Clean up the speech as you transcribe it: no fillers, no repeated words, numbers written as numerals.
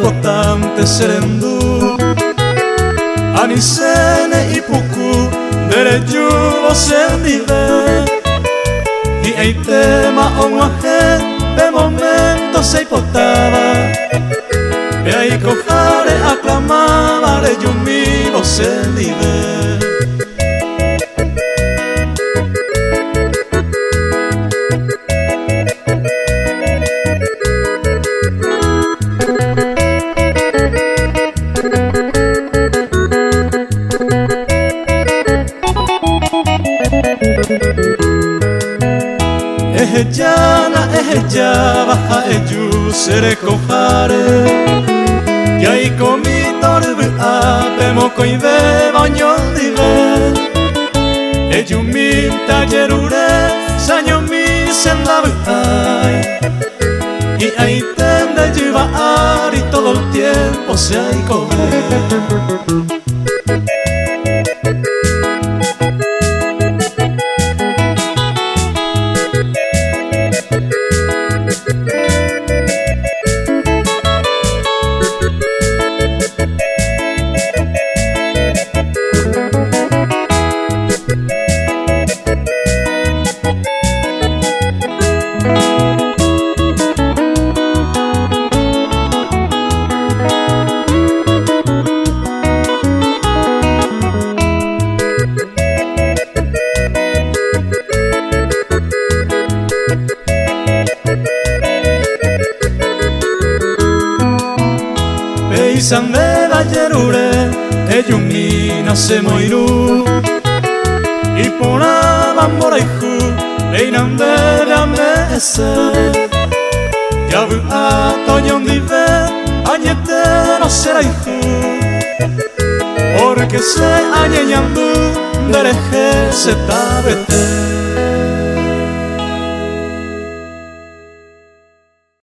importante serendu anisene ipuku dere yubo sendive y hay tema onwaje de momento se hipotaba y ahí cojare aclamaba de yumibo sendive. Ella baja eyu sere kojare y ahí comi torbe apemo koibe baño dive eyu mi tallerure saño mi sendabe ay y ahí tende llevar y todo el tiempo se hay comer. San de ballerure, Ejumina chemoiru y por abamboraihu, einan debe amese ya bu atoyon dive, añetero seraihu porque se añeñandu dereje se tabete.